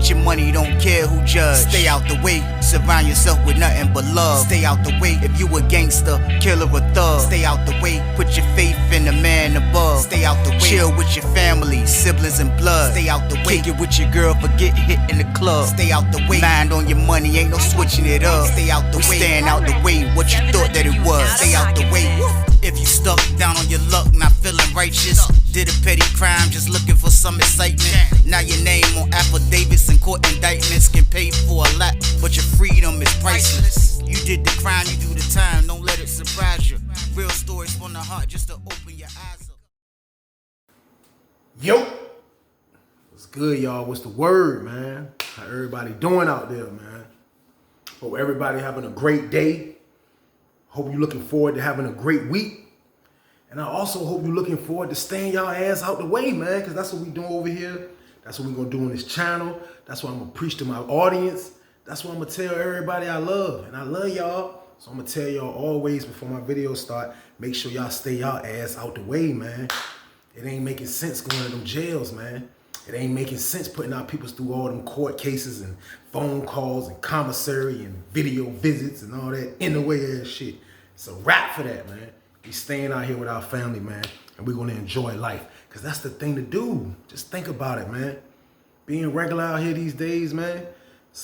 get your money, don't care who judge. Stay out the way, surround yourself with nothing but love. Stay out the way, if you a gangster, killer or thug. Stay out the way, put your faith in the man above. Stay out the way, chill with your family, siblings and blood. Stay out the way, kick it with your girl, forget hit in the club. Stay out the way, mind on your money, ain't no switching it up. Stay out the way, stand out the way, what you thought that it was. Stay out the way. If you stuck down on your luck, not feeling righteous, did a petty crime, just looking for some excitement. Now your name on affidavits and court indictments can pay for a lot, but your freedom is priceless. You did the crime, you do the time, don't let it surprise you. Real stories from the heart, just to open your eyes up. Yo, what's good, y'all? What's the word, man? How everybody doing out there, man? Hope everybody having a great day. Hope you're looking forward to having a great week. And I also hope you're looking forward to staying y'all ass out the way, man, because that's what we doing over here. That's what we're going to do on this channel. That's what I'm going to preach to my audience. That's what I'm going to tell everybody I love. And I love y'all. So I'm going to tell y'all always before my videos start, make sure y'all stay y'all ass out the way, man. It ain't making sense going to them jails, man. It ain't making sense putting our people through all them court cases and phone calls and commissary and video visits and all that in the way ass shit. It's a wrap for that, man. We staying out here with our family, man, and we're gonna enjoy life. Cause that's the thing to do. Just think about it, man. Being regular out here these days, man,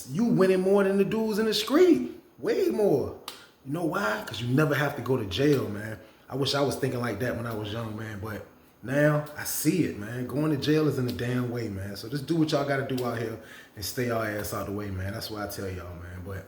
you winning more than the dudes in the street. Way more. You know why? Cause you never have to go to jail, man. I wish I was thinking like that when I was young, man, but now I see it, man. Going to jail is in the damn way, man. So just do what y'all gotta do out here and stay y'all ass out the way, man. That's what I tell y'all, man. But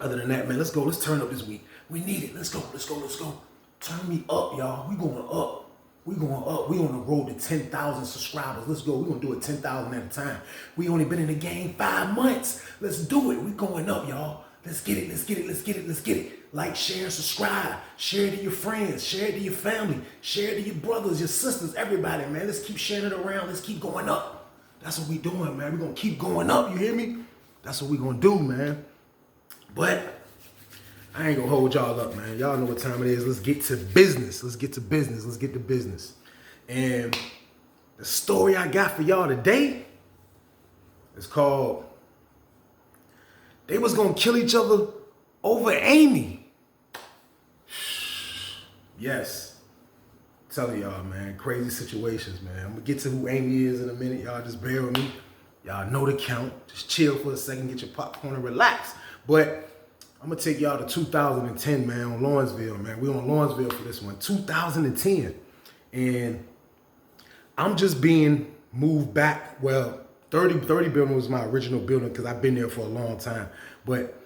other than that, man, let's go. Let's turn up this week. We need it. Let's go. Let's go. Let's go. Turn me up, y'all. We going up. We going up. We on the road to 10,000 subscribers. Let's go. We gonna do it 10,000 at a time. We only been in the game 5 months. Let's do it. We going up, y'all. Let's get it. Let's get it. Let's get it. Let's get it. Like, share, subscribe. Share it to your friends. Share it to your family. Share it to your brothers, your sisters, everybody, man. Let's keep sharing it around. Let's keep going up. That's what we doing, man. We gonna keep going up. You hear me? That's what we gonna do, man. But I ain't gonna hold y'all up, man. Y'all know what time it is. Let's get to business. Let's get to business. Let's get to business. And the story I got for y'all today is called They Was Gonna Kill Each Other Over Amy. Yes. I'm telling y'all, man, crazy situations, man. I'm gonna get to who Amy is in a minute. Y'all just bear with me. Y'all know the count. Just chill for a second, get your popcorn and relax. But I'm gonna take y'all to 2010, man, on Lawrenceville, man. We on Lawrenceville for this one, 2010. And I'm just being moved back. Well, 30 building was my original building because I've been there for a long time. But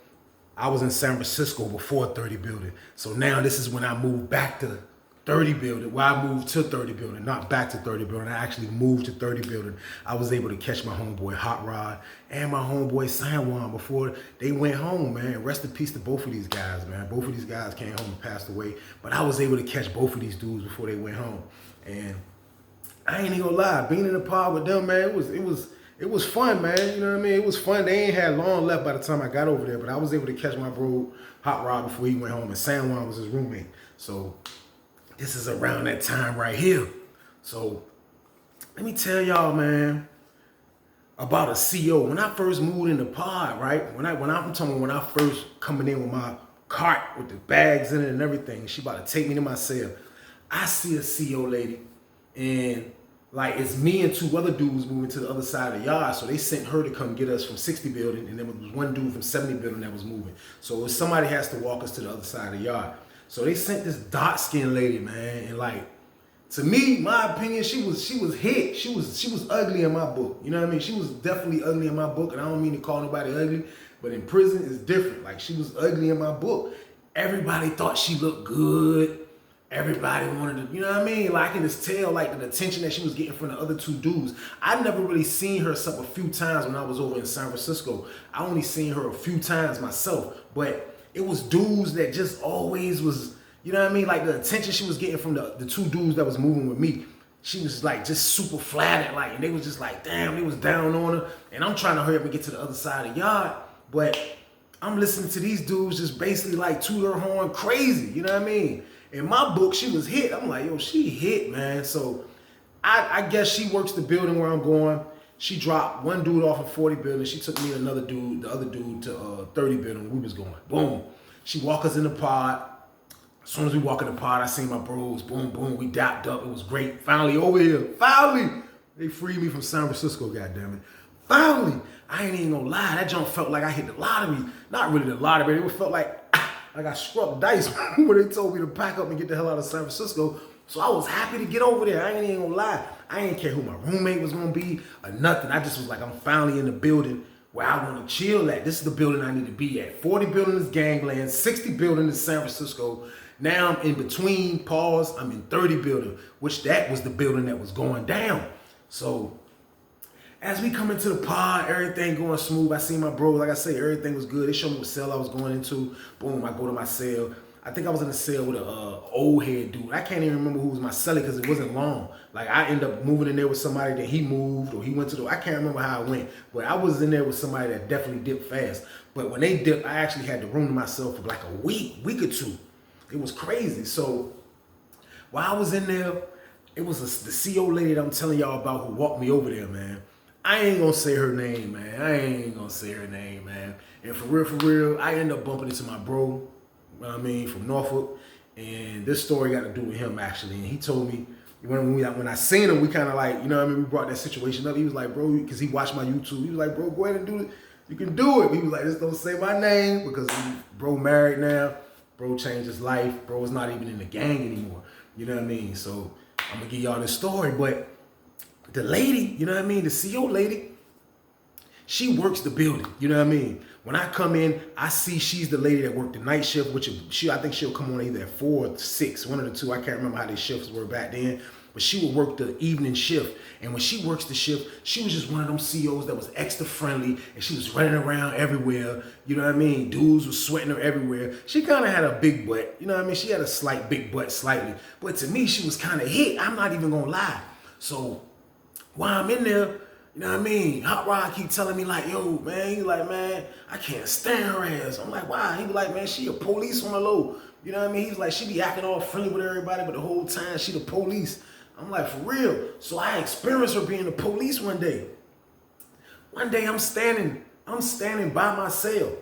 I was in San Francisco before 30 building. So now this is when I moved back to 30 building. Well, I moved to 30 building, not back to 30 building. I actually moved to 30 building. I was able to catch my homeboy Hot Rod and my homeboy San Juan before they went home, man. Rest in peace to both of these guys, man. Both of these guys came home and passed away. But I was able to catch both of these dudes before they went home. And I ain't even gonna lie, being in the pod with them, man, it was fun, man. You know what I mean? It was fun. They ain't had long left by the time I got over there, but I was able to catch my bro Hot Rod before he went home, and San Juan was his roommate. So this is around that time right here. So let me tell y'all, man, about a CO. When I first moved in the pod, right? When I'm talking when I first coming in with my cart with the bags in it and everything, she about to take me to my cell. I see a CO lady, and like it's me and 2 other dudes moving to the other side of the yard. So they sent her to come get us from 60 building, and there was one dude from 70 building that was moving. So somebody has to walk us to the other side of the yard. So they sent this dark-skinned lady, man, and like, to me, my opinion, she was hit. She was ugly in my book. You know what I mean? She was definitely ugly in my book, and I don't mean to call nobody ugly, but in prison it's different. Like, she was ugly in my book. Everybody thought she looked good. Everybody wanted to, you know what I mean? Like, I can just tell, like, the attention that she was getting from the other 2 dudes. I never really seen her except a few times when I was over in San Francisco. I only seen her a few times myself, but it was dudes that just always was, you know what I mean? Like, the attention she was getting from the 2 dudes that was moving with me, she was like just super flattered, like, and they was just like, damn, they was down on her. And I'm trying to hurry up and get to the other side of the yard, but I'm listening to these dudes just basically like toot her horn crazy, you know what I mean? In my book, she was hit. I'm like, yo, she hit, man. So I guess she works the building where I'm going, She dropped one dude off of 40 building. She took me and another dude, the other dude, to 30 building. We was going. Boom. She walk us in the pod. As soon as we walk in the pod, I seen my bros. Boom, boom. We dapped up. It was great. Finally over here. Finally. They freed me from San Francisco, goddammit. Finally. I ain't even gonna lie. That junk felt like I hit the lottery. Not really the lottery, but it felt like I struck dice when they told me to pack up and get the hell out of San Francisco. So I was happy to get over there. I ain't even gonna lie. I ain't care who my roommate was gonna be or nothing. I just was like, I'm finally in the building where I wanna chill at. This is the building I need to be at. 40 building is gangland, 60 building is San Francisco. Now I'm in between, pause, I'm in 30 building, which that was the building that was going down. So as we come into the pod, everything going smooth. I see my bro, like I say, everything was good. They showed me what cell I was going into. Boom, I go to my cell. I think I was in a cell with an old head dude. I can't even remember who was my cellie because it wasn't long. Like I ended up moving in there with somebody that he moved or he went to I can't remember how it went. But I was in there with somebody that definitely dipped fast. But when they dipped, I actually had the room to myself for like a week or two. It was crazy. So while I was in there, it was the CO lady that I'm telling y'all about who walked me over there, man. I ain't gonna say her name, man. And for real, I ended up bumping into my bro, you know what I mean, from Norfolk. And this story got to do with him, actually. And he told me, when I seen him, we kind of like, you know what I mean, we brought that situation up. He was like, bro, because he watched my YouTube. He was like, bro, go ahead and do it. You can do it. He was like, just don't say my name because bro married now. Bro changed his life. Bro is not even in the gang anymore. You know what I mean? So I'm going to give y'all this story. But the lady, you know what I mean, the CO lady, she works the building, you know what I mean? When I come in, I see she's the lady that worked the night shift, which I think she'll come on either at 4 or 6, one of the two. I can't remember how these shifts were back then, but she would work the evening shift. And when she works the shift, she was just one of them COs that was extra friendly, and she was running around everywhere, you know what I mean? Dudes was sweating her everywhere. She kind of had a big butt, you know what I mean? She had a slight big butt, slightly. But to me, she was kind of hit. I'm not even gonna lie. So while I'm in there, you know what I mean? Hot Rod keep telling me like, yo, man, he like, man, I can't stand her ass. I'm like, why? He be like, man, she a police on the low. You know what I mean? He's like, she be acting all friendly with everybody, but the whole time she the police. I'm like, for real? So I experienced her being the police one day. One day I'm standing by my cell.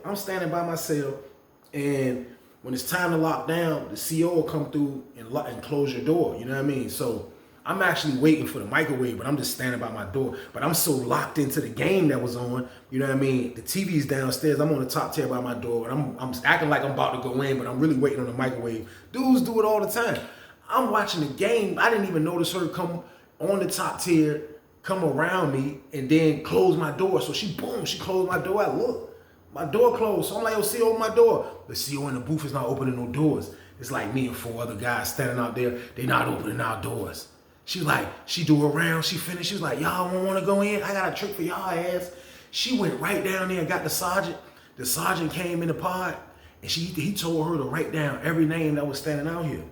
And when it's time to lock down, the CO will come through and close your door. You know what I mean? So I'm actually waiting for the microwave, but I'm just standing by my door. But I'm so locked into the game that was on, you know what I mean? The TV's downstairs. I'm on the top tier by my door, and I'm acting like I'm about to go in, but I'm really waiting on the microwave. Dudes do it all the time. I'm watching the game. I didn't even notice her come on the top tier, come around me, and then close my door. So she closed my door. I look, my door closed. So I'm like, yo, CO, open my door. The CO in the booth is not opening no doors. It's like me and 4 other guys standing out there. They not opening our doors. She like, she do a round, she finished. She was like, y'all don't want to go in? I got a trick for y'all ass. She went right down there and got the sergeant. The sergeant came in the pod, and he told her to write down every name that was standing out here.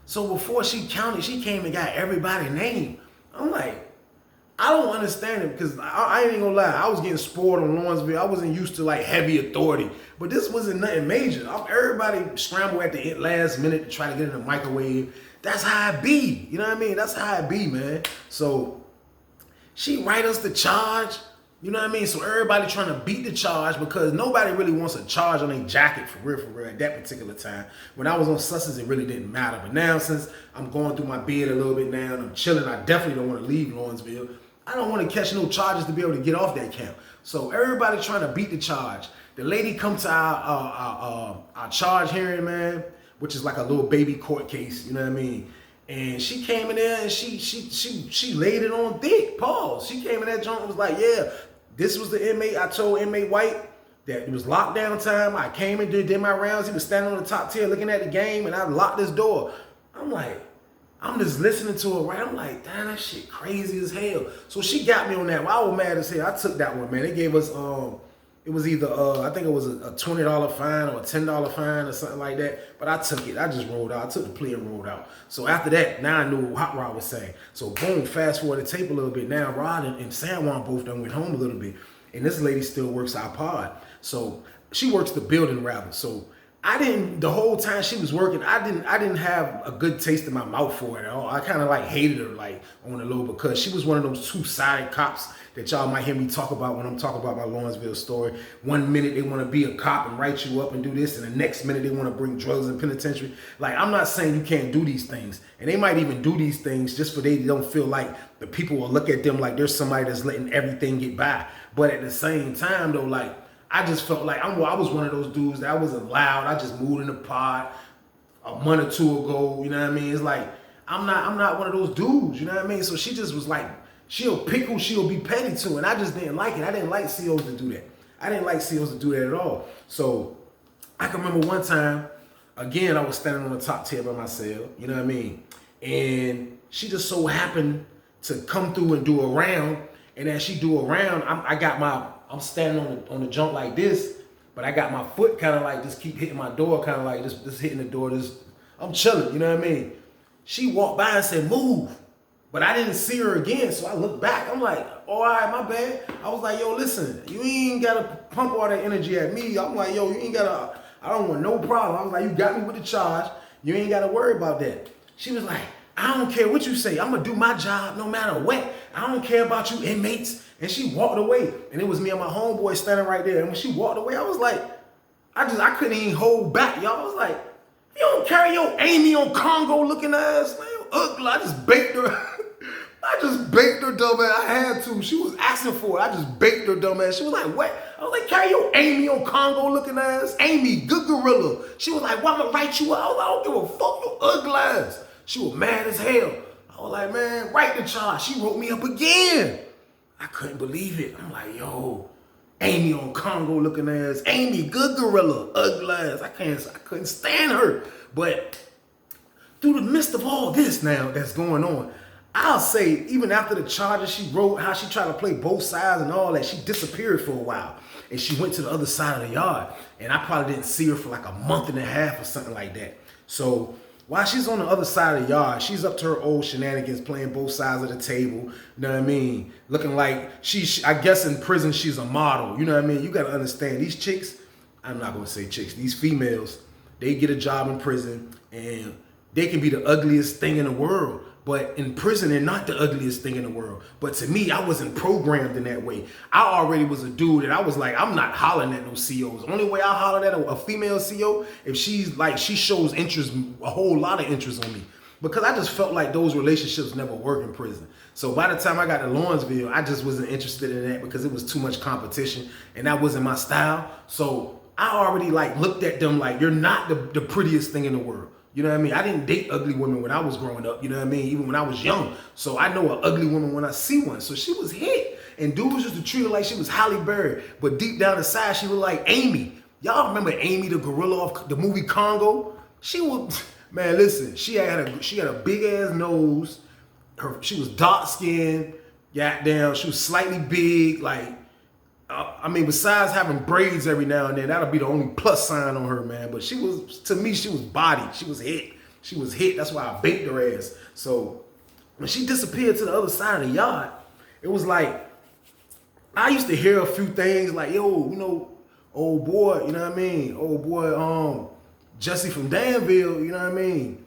So before she counted, she came and got everybody's name. I'm like, I don't understand it because I ain't gonna lie. I was getting spoiled on Lawrenceville. I wasn't used to like heavy authority, but this wasn't nothing major. Everybody scrambled at the last minute to try to get in the microwave. That's how it be. You know what I mean? That's how it be, man. So she write us the charge. You know what I mean? So everybody trying to beat the charge because nobody really wants a charge on their jacket for real, at that particular time. When I was on Sussex, it really didn't matter. But now, since I'm going through my bed a little bit now and I'm chilling, I definitely don't want to leave Lawrenceville. I don't want to catch no charges to be able to get off that camp. So everybody trying to beat the charge. The lady come to our charge hearing, man, which is like a little baby court case, you know what I mean? And she came in there and she laid it on thick, pause. She came in that joint and was like, yeah, this was the inmate. I told inmate White that it was lockdown time. I came and did my rounds. He was standing on the top tier looking at the game and I locked his door. I'm like, I'm just listening to her, right? I'm like, damn, that shit crazy as hell. So she got me on that one. I was mad as hell. I took that one, man. They gave us, it was either, I think it was a $20 fine or a $10 fine or something like that. But I took it. I just rolled out. I took the plea and rolled out. So after that, now I knew what Hot Rod was saying. So boom, fast forward the tape a little bit. Now Rod and San Juan both done went home a little bit. And this lady still works our pod. So she works the building rather. So the whole time she was working, I didn't have a good taste in my mouth for it at all. I kind of like hated her like on the low because she was one of those two-sided cops that y'all might hear me talk about when I'm talking about my Lawrenceville story. One minute they want to be a cop and write you up and do this, and the next minute they want to bring drugs in penitentiary. Like, I'm not saying you can't do these things, and they might even do these things just for they don't feel like the people will look at them like there's somebody that's letting everything get by. But at the same time though, like, I just felt like I was one of those dudes that I wasn't loud. I just moved in the pod a month or two ago. You know what I mean? It's like I'm not one of those dudes. You know what I mean? So she just was like, she'll pick who she'll be petty to, and I just didn't like it. I didn't like COs to do that. I didn't like COs to do that at all. So I can remember one time, again, I was standing on the top tier by myself. You know what I mean? And she just so happened to come through and do a round. And as she do a round, I'm standing on the jump like this, but I got my foot kind of like just keep hitting my door, kind of like just hitting the door. I'm chilling, you know what I mean? She walked by and said, "Move." But I didn't see her again, so I looked back. I'm like, "Oh, all right, my bad." I was like, "Yo, listen, you ain't got to pump all that energy at me." I'm like, "Yo, you ain't got to, I don't want no problem." I was like, "You got me with the charge. You ain't got to worry about that." She was like, "I don't care what you say. I'm going to do my job no matter what. I don't care about you inmates." And she walked away. And it was me and my homeboy standing right there. And when she walked away, I was like, I couldn't even hold back, y'all. I was like, "You don't carry your Amy on Congo looking ass, man. You ugly." I just baked her. I just baked her dumb ass. I had to. She was asking for it. I just baked her dumb ass. She was like, "What?" I was like, "Carry your Amy on Congo looking ass. Amy, good gorilla." She was like, "Well, I'm going to write you up." I was like, "I don't give a fuck, you ugly ass." She was mad as hell. I was like, "Man, write the charge." She wrote me up again. I couldn't believe it. I'm like, "Yo, Amy on Congo looking ass. Amy, good gorilla, ugly ass." I couldn't stand her. But through the midst of all this now that's going on, I'll say, even after the charges she wrote, how she tried to play both sides and all that, she disappeared for a while. And she went to the other side of the yard. And I probably didn't see her for like a month and a half or something like that. So while she's on the other side of the yard, she's up to her old shenanigans, playing both sides of the table. You know what I mean? Looking like I guess in prison she's a model. You know what I mean? You got to understand, these chicks, I'm not going to say chicks, these females, they get a job in prison and they can be the ugliest thing in the world. But in prison, they're not the ugliest thing in the world. But to me, I wasn't programmed in that way. I already was a dude and I was like, I'm not hollering at no COs. The only way I holler at a female CO, if she's like, she shows interest, a whole lot of interest on me. Because I just felt like those relationships never work in prison. So by the time I got to Lawrenceville, I just wasn't interested in that because it was too much competition and that wasn't my style. So I already like looked at them like, you're not the prettiest thing in the world. You know what I mean? I didn't date ugly women when I was growing up, you know what I mean? Even when I was young. So I know an ugly woman when I see one. So she was hit. And dudes used to treat her like she was Halle Berry. But deep down inside, she was like Amy. Y'all remember Amy, the gorilla of the movie Congo? She was, man, listen, she had a big ass nose. She was dark skinned, goddamn, she was slightly big, like, I mean, besides having braids every now and then, that'll be the only plus sign on her, man. But she was, to me, she was body. She was hit. She was hit. That's why I baked her ass. So when she disappeared to the other side of the yard, it was like, I used to hear a few things like, "Yo, you know, old boy, you know what I mean? Old boy, Jesse from Danville, you know what I mean?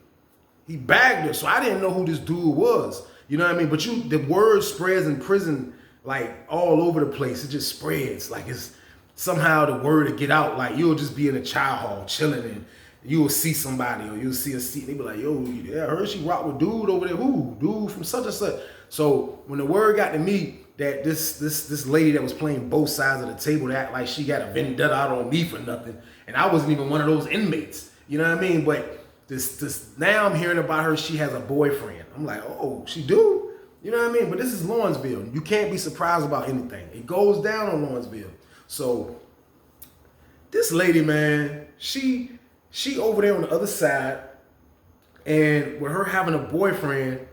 He bagged her." So I didn't know who this dude was. You know what I mean? But the word spreads in prison like all over the place. It just spreads. Like it's somehow the word to get out. Like you'll just be in a child hall chilling and you'll see somebody or you'll see a seat and they be like, "Yo, yeah, I heard she rock with dude over there." "Who? Dude from such and such." So when the word got to me that this lady that was playing both sides of the table to act like she got a vendetta out on me for nothing, and I wasn't even one of those inmates. You know what I mean? But this now I'm hearing about her. She has a boyfriend. I'm like, "Oh, she do?" You know what I mean? But this is Lawrenceville. You can't be surprised about anything. It goes down on Lawrenceville. So this lady, man, she over there on the other side, and with her having a boyfriend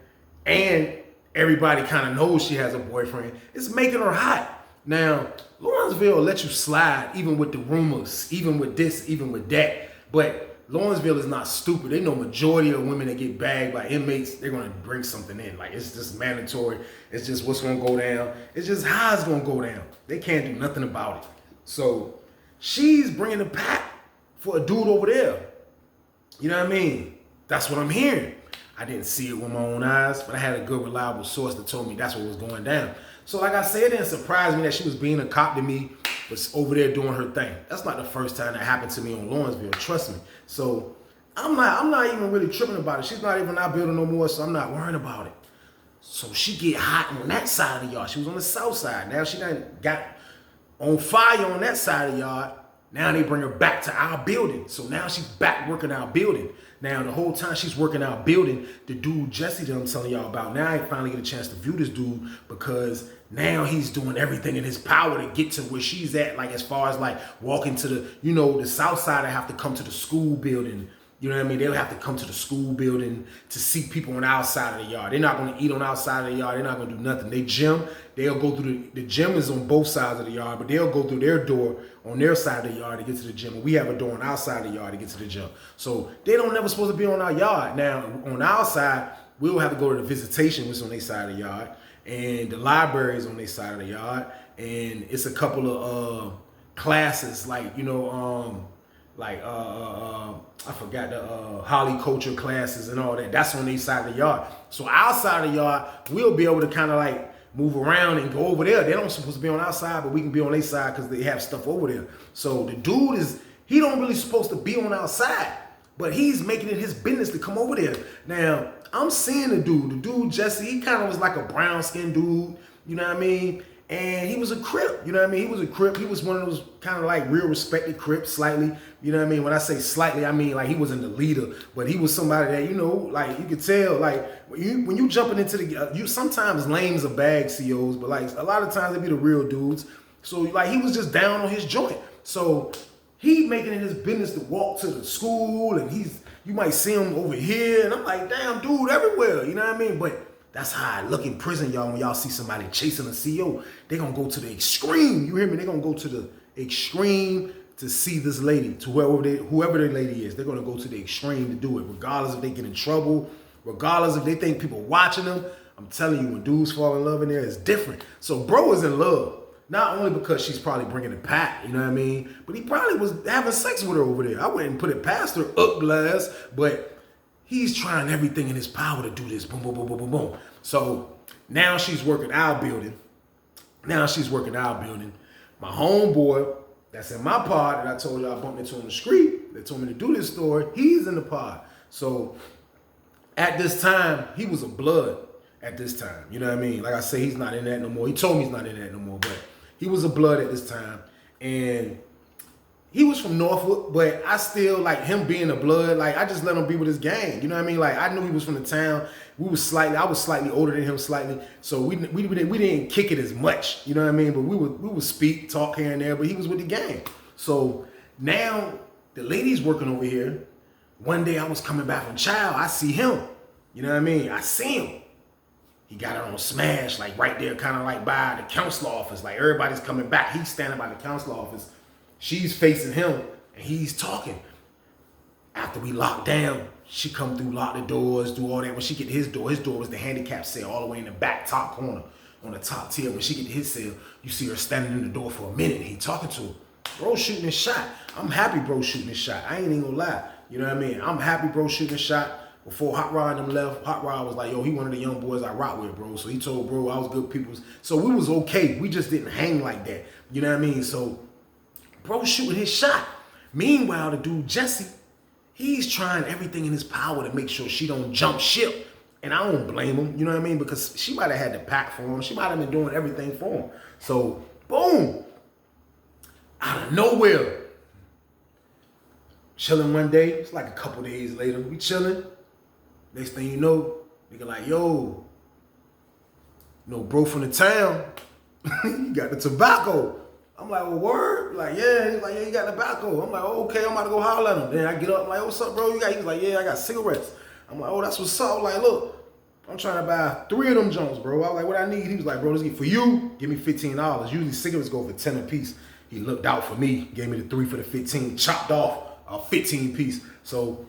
and everybody kind of knows she has a boyfriend, it's making her hot. Now, Lawrenceville will let you slide even with the rumors, even with this, even with that. But Lawrenceville is not stupid. They know majority of women that get bagged by inmates, they're going to bring something in. Like, it's just mandatory. It's just what's going to go down. It's just how it's going to go down. They can't do nothing about it. So she's bringing the pack for a dude over there. You know what I mean? That's what I'm hearing. I didn't see it with my own eyes, but I had a good, reliable source that told me that's what was going down. So like I said, it didn't surprise me that she was being a cop to me, was over there doing her thing. That's not the first time that happened to me on Lawrenceville, trust me. So I'm not even really tripping about it. She's not even out building no more, so I'm not worrying about it. So she get hot on that side of the yard. She was on the south side. Now she done got on fire on that side of the yard. Now they bring her back to our building. So now she's back working our building. Now the whole time she's working our building, the dude Jesse that I'm telling y'all about, now I finally get a chance to view this dude because now he's doing everything in his power to get to where she's at, like as far as like walking to the, you know, the south side, I have to come to the school building. You know what I mean? They'll have to come to the school building to see people on the outside of the yard. They're not going to eat on the outside of the yard. They're not going to do nothing. They gym, they'll go through the gym is on both sides of the yard, but they'll go through their door on their side of the yard to get to the gym. And we have a door on our side of the yard to get to the gym. So they don't never supposed to be on our yard. Now, on our side, we'll have to go to the visitation, which is on their side of the yard. And the library is on their side of the yard. And it's a couple of classes like, you know, I forgot the horticulture classes and all that. That's on their side of the yard. So our side of the yard, we'll be able to kind of like move around and go over there. They don't supposed to be on our side, but we can be on their side because they have stuff over there. So the dude he don't really supposed to be on our side, but he's making it his business to come over there. Now, I'm seeing the dude Jesse, he kind of was like a brown skinned dude, you know what I mean? And he was a Crip, you know what I mean? He was a Crip. He was one of those kind of like real respected Crips, slightly. You know what I mean? When I say slightly, I mean like he wasn't the leader, but he was somebody that, you know, like you could tell, like when you jumping into you sometimes lames are bag COs, but like a lot of times they be the real dudes. So like he was just down on his joint. So he making it his business to walk to the school, and you might see him over here, and I'm like, damn, dude, everywhere. You know what I mean? But that's how I look in prison, y'all. When y'all see somebody chasing a CO, they gonna go to the extreme. You hear me? They gonna go to the extreme to see this lady, to whoever their lady is. They're gonna go to the extreme to do it, regardless if they get in trouble, regardless if they think people watching them. I'm telling you, when dudes fall in love in there, it's different. So bro is in love, not only because she's probably bringing it back, you know what I mean, but he probably was having sex with her over there. I wouldn't put it past her, up blast, but he's trying everything in his power to do this. Boom, boom, boom, boom, boom, boom. So now she's working our building. My homeboy that's in my pod that I told you I bumped into on the street, that told me to do this story, he's in the pod. So at this time, he was a blood at this time. You know what I mean? Like I say, he's not in that no more. He told me he's not in that no more, but he was a blood at this time. And he was from Norfolk, but I still, like him being a blood, like I just let him be with his gang. You know what I mean? Like I knew he was from the town. I was slightly older than him, slightly. So we didn't kick it as much. You know what I mean? But we would speak, talk here and there, but he was with the gang. So now the lady's working over here. One day I was coming back from child. I see him. You know what I mean? I see him. He got it on smash, like right there, kind of like by the counselor office. Like everybody's coming back. He's standing by the counselor office. She's facing him, and he's talking. After we locked down, she come through, lock the doors, do all that. When she get to his door was the handicap cell all the way in the back top corner on the top tier. When she get to his cell, you see her standing in the door for a minute, and he talking to her. Bro shooting his shot. I'm happy bro shooting his shot. I ain't even gonna lie. You know what I mean? I'm happy bro shooting his shot. Before Hot Rod and them left, Hot Rod was like, yo, he one of the young boys I rock with, bro. So he told bro I was good people's. So we was okay. We just didn't hang like that. You know what I mean? So bro shooting his shot. Meanwhile, the dude Jesse, he's trying everything in his power to make sure she don't jump ship. And I don't blame him, you know what I mean? Because she might have had the pack for him. She might have been doing everything for him. So, boom. Out of nowhere. Chilling one day. It's like a couple days later. We chilling. Next thing you know, nigga like, yo, bro from the town, you got the tobacco. I'm like, well, word? Like, yeah. He's like, yeah, you got tobacco. I'm like, oh, okay, I'm about to go holler at him. Then I get up, I'm like, what's up, bro? He's like, yeah, I got cigarettes. I'm like, oh, that's what's up. I'm like, look, I'm trying to buy 3 of them Jones, bro. I was like, what I need? He was like, bro, let's get for you, give me $15. Usually cigarettes go for 10 a piece. He looked out for me, gave me the 3 for the 15, chopped off a 15 piece. So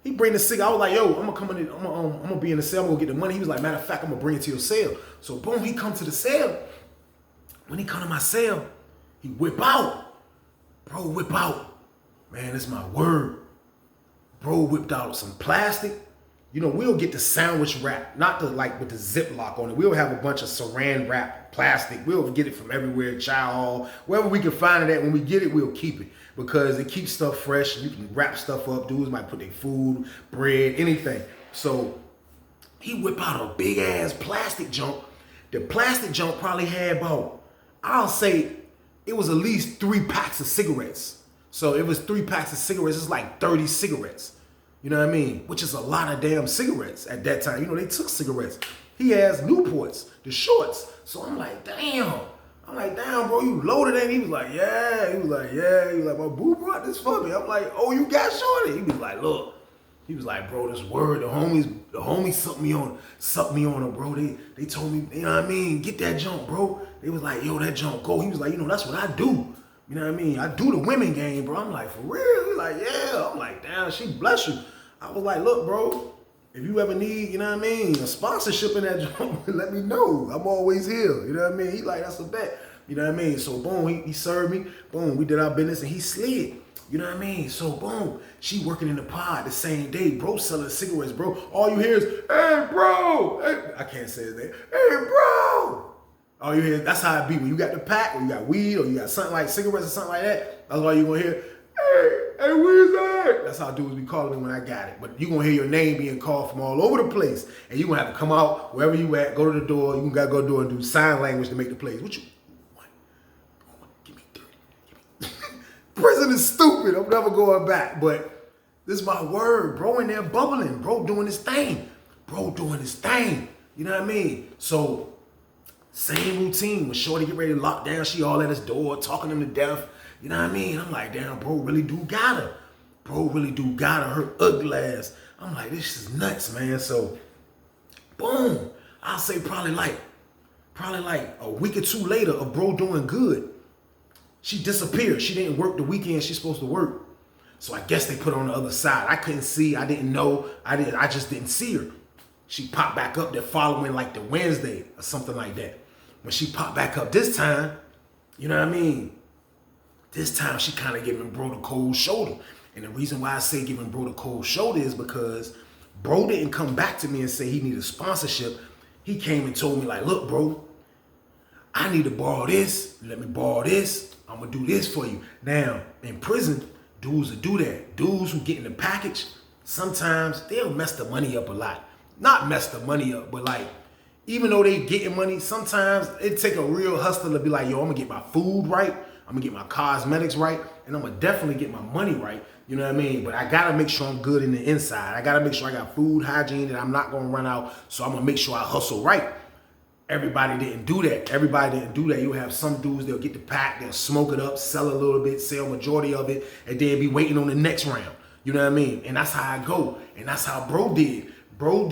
he bring the cigarette. I was like, yo, I'm gonna come in, I'm gonna be in the cell, I'm gonna get the money. He was like, matter of fact, I'm gonna bring it to your cell. So boom, he come to the cell. When he come to my cell, he whip out. Bro, whip out Man, it's my word. Bro whipped out some plastic. You know, we'll get the sandwich wrap, not the like with the Ziploc on it. We'll have a bunch of saran wrap plastic. We'll get it from everywhere, Chow Hall, wherever we can find it at. When we get it, we'll keep it because it keeps stuff fresh. You can wrap stuff up. Dudes might put their food, bread, anything. So he whip out a big ass plastic junk. The plastic junk probably had about, I'll say, it was at least 3 packs of cigarettes. So it was 3 packs of cigarettes. It's like 30 cigarettes. You know what I mean? Which is a lot of damn cigarettes at that time. You know, they took cigarettes. He has Newports, the shorts. So I'm like, damn. Bro, you loaded it? He was like, yeah. He was like, my boo brought this for me. I'm like, oh, you got shorty? He was like, look. He was like, bro, this word, the homies sucked me on it, bro. They told me, you know what I mean? Get that junk, bro. They was like, yo, that junk go. He was like, you know, that's what I do. You know what I mean? I do the women game, bro. I'm like, for real? He's like, yeah. I'm like, damn, she bless you. I was like, look, bro, if you ever need, you know what I mean, a sponsorship in that joint, let me know. I'm always here. You know what I mean? He like, that's a bet. You know what I mean? So boom, he served me. Boom, we did our business and he slid. You know what I mean? So boom, she working in the pod the same day. Bro selling cigarettes, bro. All you hear is, hey, bro. Hey, I can't say his name. Hey, bro. All you hear, that's how it be. When you got the pack, or you got weed, or you got something like cigarettes or something like that, that's all you gonna hear. Hey, where's that? That's how dudes be calling me when I got it. But you gonna hear your name being called from all over the place. And you gonna have to come out, wherever you at, go to the door. You gotta go to the door and do sign language to make the plays. What? Give me 30. Prison is stupid. I'm never going back. But this is my word. Bro in there bubbling. Bro doing his thing. You know what I mean? So, same routine. When Shorty get ready to lock down, she all at his door, talking him to death. You know what I mean? I'm like, damn, bro really do got her. Her ugly ass. I'm like, this is nuts, man. So, boom. I'll say probably like a week or two later of bro doing good. She disappeared. She didn't work the weekend she's supposed to work. So I guess they put her on the other side. I couldn't see. I didn't know. I just didn't see her. She popped back up the following like the Wednesday or something like that. When she popped back up this time, you know what I mean? This time she kind of giving bro the cold shoulder. And the reason why I say giving bro the cold shoulder is because bro didn't come back to me and say he needed sponsorship. He came and told me like, look, bro, I need to borrow this. Let me borrow this. I'm going to do this for you. Now, in prison, dudes will do that. Dudes who get in the package, sometimes they'll mess the money up a lot. Not mess the money up, but like, even though they getting money, sometimes it take a real hustler to be like, yo, I'm gonna get my food right, I'm gonna get my cosmetics right, and I'm gonna definitely get my money right. You know what I mean? But I gotta make sure I'm good in the inside. I gotta make sure I got food hygiene that I'm not gonna run out. So I'm gonna make sure I hustle right. Everybody didn't do that. You'll have some dudes, they'll get the pack, they'll smoke it up, sell a little bit, sell majority of it, and then be waiting on the next round. You know what I mean? And that's how I go. And that's how bro did. Bro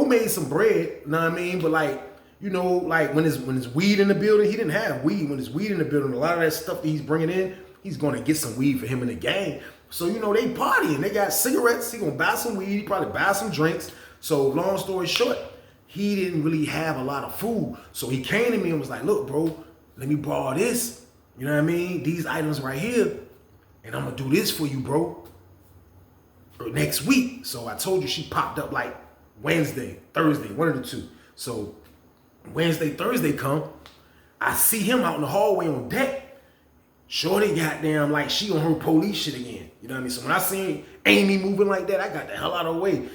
made some bread, you know what I mean? But like, you know, like when it's weed in the building, he didn't have weed. When it's weed in the building, a lot of that stuff that he's bringing in, he's going to get some weed for him in the gang. So, you know, they partying. They got cigarettes. He going to buy some weed. He probably buy some drinks. So long story short, he didn't really have a lot of food. So he came to me and was like, look, bro, let me borrow this. You know what I mean? These items right here. And I'm going to do this for you, bro. Next week. So I told you she popped up like Wednesday, Thursday, one of the two. So Wednesday, Thursday come, I see him out in the hallway on deck. Shorty goddamn like she on her police shit again. You know what I mean? So when I seen Amy moving like that, I got the hell out of the way.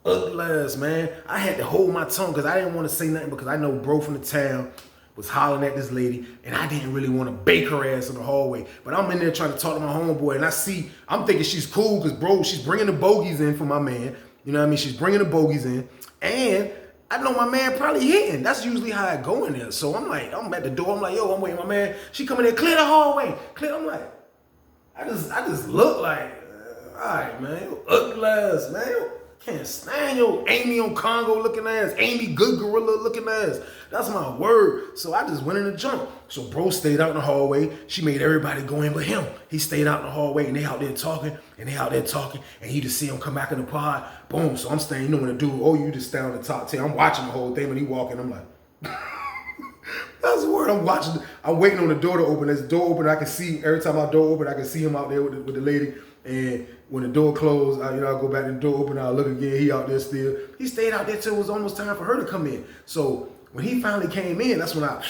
Ugly ass, man. I had to hold my tongue because I didn't want to say nothing because I know bro from the town was hollering at this lady, and I didn't really want to bake her ass in the hallway. But I'm in there trying to talk to my homeboy, and I'm thinking she's cool because, bro, she's bringing the bogeys in for my man. You know what I mean? She's bringing the bogeys in, and I know my man probably hitting. That's usually how I go in there. So I'm at the door. I'm like, yo, I'm waiting. My man, she coming in, clear the hallway. I'm like, I just look like, all right, man, you ugly ass, man. You can't stand your Amy on Congo looking ass, Amy good gorilla looking ass. That's my word. So I just went in the jump. So bro stayed out in the hallway. She made everybody go in but him. He stayed out in the hallway and they out there talking and you just see him come back in the pod. Boom. So I'm staying, you know when the dude, oh, you just stay on the top 10. I'm watching the whole thing when he walking. I'm like, That's the word. I'm waiting on the door to open. There's a door open. I can see, every time my door open, I can see him out there with the lady. And when the door closed, I go back to the door open, I'll look again. He out there still. He stayed out there till it was almost time for her to come in. So when he finally came in, that's when I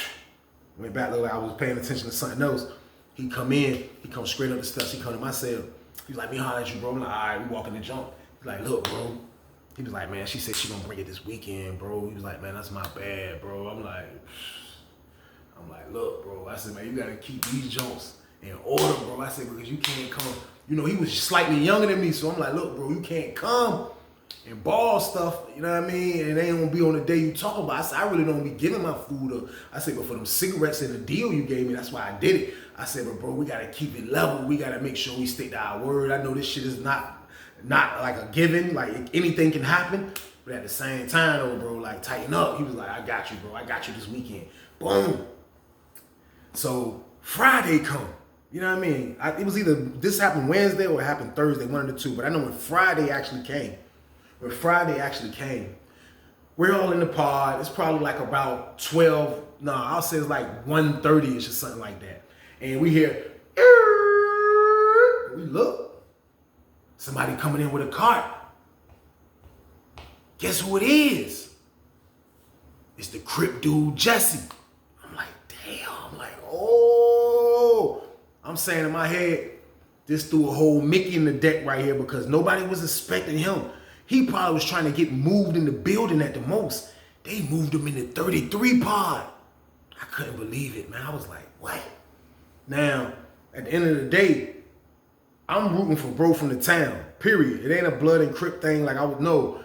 went back. Like I was paying attention to something else. He come in. He come straight up the steps. He come to my cell. He's like, me holler at you, bro. I'm like, all right, we walking the jump. He's like, look, bro. He was like, man, she said she gonna bring it this weekend, bro. He was like, man, that's my bad, bro. I'm like, look, bro. I said, man, you gotta keep these jumps in order, bro. I said, because you can't come. He was slightly younger than me, so I'm like, look, bro, you can't come and ball stuff, you know what I mean? And it ain't gonna be on the day you talk about. I said, I really don't be giving my food up. I said, but for them cigarettes and the deal you gave me, that's why I did it. I said, but bro, we gotta keep it level. We gotta make sure we stick to our word. I know this shit is not like a given, like anything can happen. But at the same time, though, bro, like tighten up. He was like, I got you, bro. I got you this weekend. Boom. So Friday come. You know what I mean? It was either this happened Wednesday or it happened Thursday, one of the two. But I know when Friday actually came, we're all in the pod. It's probably like about 12. No, I'll say it's like 1:30ish or something like that. And we hear, we look, somebody coming in with a cart. Guess who it is? It's the Crip dude, Jesse. I'm like, damn. I'm like, oh. I'm saying in my head, this threw a whole Mickey in the deck right here because nobody was expecting him. He probably was trying to get moved in the building at the most. They moved him in the 33 pod. I couldn't believe it, man. I was like, what? Now, at the end of the day, I'm rooting for bro from the town, period. It ain't a blood and Crip thing like I would know.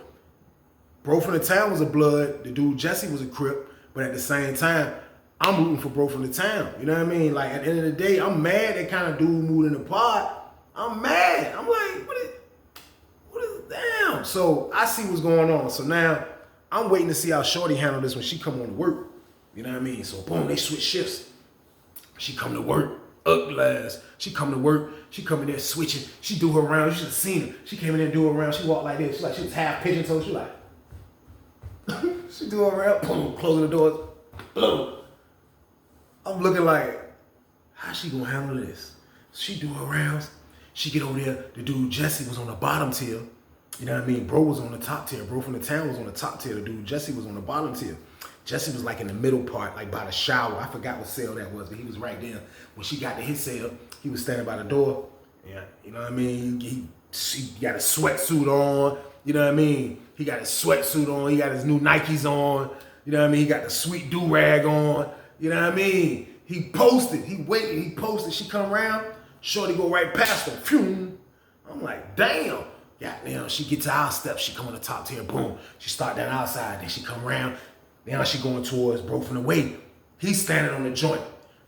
Bro from the town was a blood. The dude Jesse was a Crip. But at the same time, I'm rooting for bro from the town. You know what I mean? Like, at the end of the day, I'm mad that kind of dude moved in the pod. I'm mad. I'm like, what is damn? So I see what's going on. So now I'm waiting to see how Shorty handle this when she come on to work. You know what I mean? So boom, they switch shifts. She come to work, up last. She come to work. She come in there switching. She do her round. You should have seen her. She came in there and do her round. She walked like this. She was half pigeon toed. She like, she do her round. Boom, closing the doors. Boom. I'm looking like, how's she gonna handle this? She do her rounds. She get over there. The dude Jesse was on the bottom tier. You know what I mean? Bro was on the top tier. Bro from the town was on the top tier. The dude Jesse was on the bottom tier. Jesse was like in the middle part, like by the shower. I forgot what cell that was, but he was right there. When she got to his cell, he was standing by the door. Yeah, you know what I mean? He got a sweatsuit on. You know what I mean? He got his sweatsuit on. He got his new Nikes on. You know what I mean? He got the sweet do-rag on. You know what I mean? He posted. He waited. He posted. She come around. Shorty go right past him. Phew. I'm like, damn. Goddamn. She get to our steps. She come on the top tier. Boom. She start down outside. Then she come around. Now she going towards bro from the way. He's standing on the joint.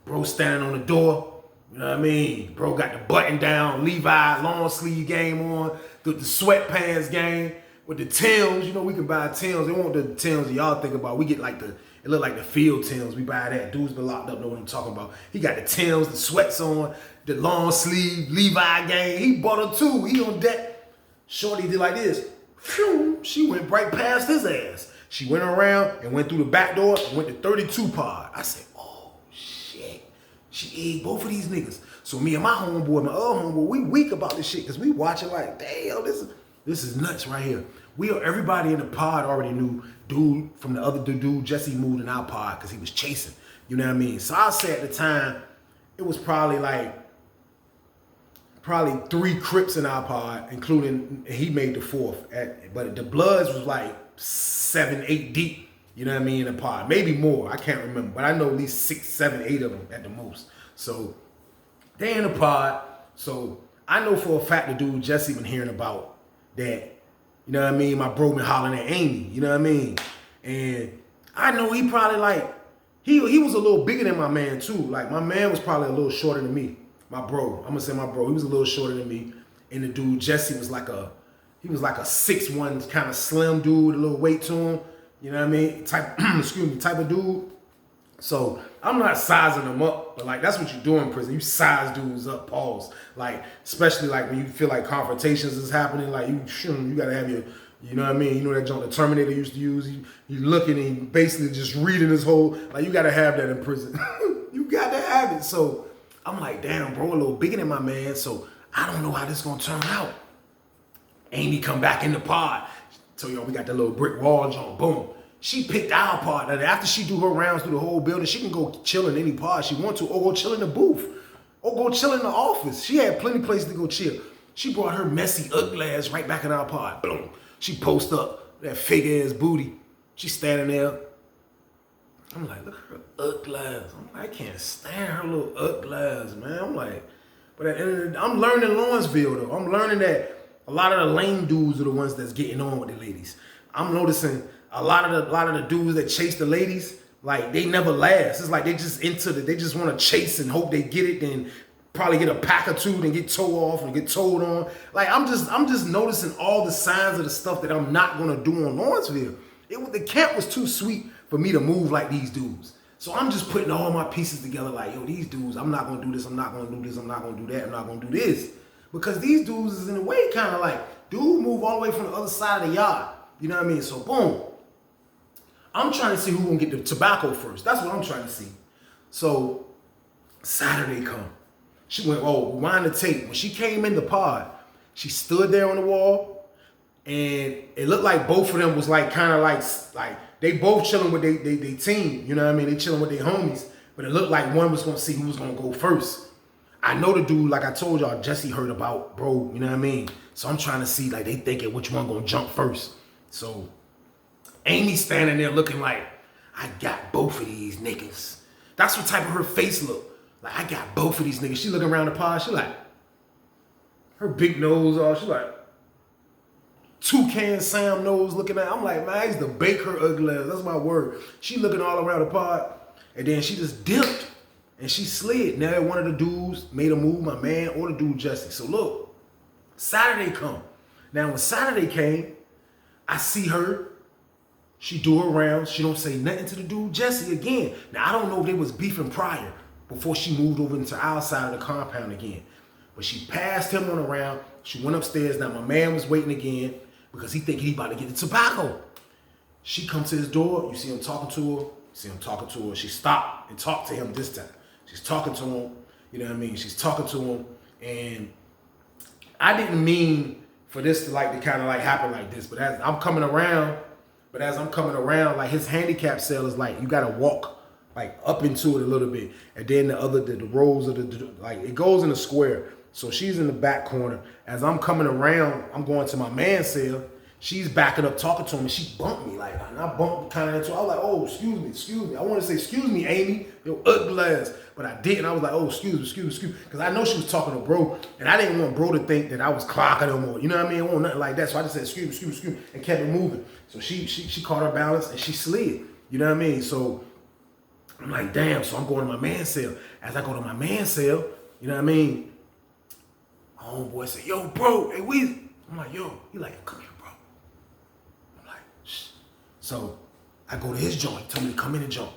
Bro standing on the door. You know what I mean? Bro got the button down. Levi long sleeve game on. The sweatpants game. With the Timbs. You know we can buy Timbs. They want the Timbs y'all think about. We get like it look like the field Timbs. We buy that. Dude's been locked up, know what I'm talking about. He got the Timbs, the sweats on, the long sleeve, Levi game. He bought her too. He on deck. Shorty did like this. Phew, she went right past his ass. She went around and went through the back door and went to 32 pod. I said, oh shit. She ate both of these niggas. So me and my homeboy, my other homeboy, we weak about this shit because we watching like, damn, this is nuts right here. Everybody in the pod already knew dude from the other dude, Jesse moved in our pod because he was chasing. You know what I mean? So I say at the time, it was probably 3 Crips in our pod, including, he made the 4th. But the Bloods was like 7, 8 deep, you know what I mean, in the pod. Maybe more, I can't remember. But I know at least 6, 7, 8 of them at the most. So they in the pod. So I know for a fact the dude Jesse been hearing about that. You know what I mean? My bro been hollering at Amy, you know what I mean? And I know he probably he was a little bigger than my man too. Like my man was probably a little shorter than me. My bro, I'm gonna say my bro, he was a little shorter than me. And the dude Jesse was like a 6'1" kind of slim dude, a little weight to him. You know what I mean? Type of dude. So I'm not sizing them up, but like that's what you do in prison. You size dudes up, pause. Like especially like when you feel like confrontations is happening, like you gotta have You know what I mean? You know that joint the Terminator used to use? You looking and basically just reading his whole, like you gotta have that in prison. You gotta have it. So I'm like, damn, bro, a little bigger than my man. So I don't know how this gonna turn out. Amy come back in the pod. So y'all, we got the little brick wall joint, boom. She picked our pod. And after she do her rounds through the whole building, she can go chill in any pod she want to, or go chill in the booth, or go chill in the office. She had plenty of places to go chill. She brought her messy ugly ass right back in our pod. Boom. She post up that fake ass booty. She standing there. I'm like, look at her ugly ass. I'm like, I can't stand her little ugly ass, man. I'm like, but at the end of the day, I'm learning Lawrenceville though. I'm learning that a lot of the lame dudes are the ones that's getting on with the ladies. I'm noticing a lot of the dudes that chase the ladies, like they never last. It's like they just they just want to chase and hope they get it, then probably get a pack or two, then get towed off and get towed on. Like I'm just noticing all the signs of the stuff that I'm not gonna do on Lawrenceville. The camp was too sweet for me to move like these dudes. So I'm just putting all my pieces together like, yo, these dudes, I'm not gonna do this, I'm not gonna do this, I'm not gonna do that, I'm not gonna do this. Because these dudes is in a way kind of like, dude move all the way from the other side of the yard. You know what I mean? So boom. I'm trying to see who gonna get the tobacco first. That's what I'm trying to see. So Saturday come. She went, rewind the tape. When she came in the pod, she stood there on the wall, and it looked like both of them was like kind of like they both chilling with they team. You know what I mean? They chilling with their homies, but it looked like one was gonna see who was gonna go first. I know the dude, like I told y'all, Jesse heard about, bro. You know what I mean? So I'm trying to see like they thinking which one gonna jump first. So Amy standing there looking like, I got both of these niggas. That's what type of her face look. Like, I got both of these niggas. She looking around the pod, she like, her big nose off, she like, Toucan Sam nose looking at. I'm like, man, I used to bake her ugly ass. That's my word. She looking all around the pod, and then she just dipped, and she slid. Now one of the dudes made a move, my man, or the dude Jesse. So look, Saturday come. Now when Saturday came, I see her. She do her rounds. She don't say nothing to the dude Jesse again. Now I don't know if they was beefing prior before she moved over into our side of the compound again. But she passed him on the round. She went upstairs. Now my man was waiting again because he think he about to get the tobacco. She come to his door. You see him talking to her. You see him talking to her. She stopped and talked to him this time. She's talking to him. You know what I mean? She's talking to him. And I didn't mean for this to kind of happen like this. But as I'm coming around, like his handicap cell is like, you got to walk like up into it a little bit. And then the rows of it goes in a square. So she's in the back corner. As I'm coming around, I'm going to my man's cell. She's backing up talking to him, and she bumped me. And I bumped kind of into her. I was like, oh, excuse me. I want to say, excuse me, Amy, your ugly ass. But I didn't. I was like, oh, excuse me. Because I know she was talking to bro, and I didn't want bro to think that I was clocking him or, you know what I mean? I want nothing like that. So I just said, excuse me, and kept it moving. So she caught her balance, and she slid. You know what I mean? So I'm like, damn. So I'm going to my man's cell. As I go to my man's cell, you know what I mean? My homeboy said, yo, bro, hey, Weezy. I'm like, yo. He like, come here, bro. I'm like, shh. So I go to his joint. He told me to come in the joint.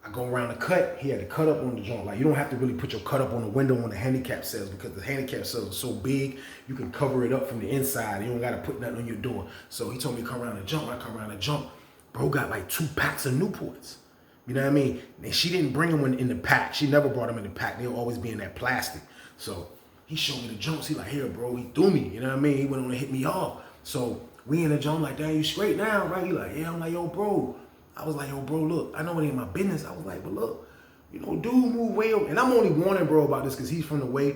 I go around the cut. He had the cut up on the joint. Like, you don't have to really put your cut up on the window on the handicap cells because the handicap cells are so big, you can cover it up from the inside. You don't got to put nothing on your door. So he told me to come around the jump. I come around the jump. Bro got like 2 packs of Newports. You know what I mean? And she didn't bring them in the pack. She never brought them in the pack. They'll always be in that plastic. So he showed me the jumps. He like, here, bro. He threw me. You know what I mean? He went on to hit me off. So we in the jump like, damn, you straight now, right? He like, yeah. I'm like, yo, bro. I was like, yo, bro, look. I know it ain't my business. I was like, but look, you know, dude move way over. And I'm only warning bro about this because he's from the way.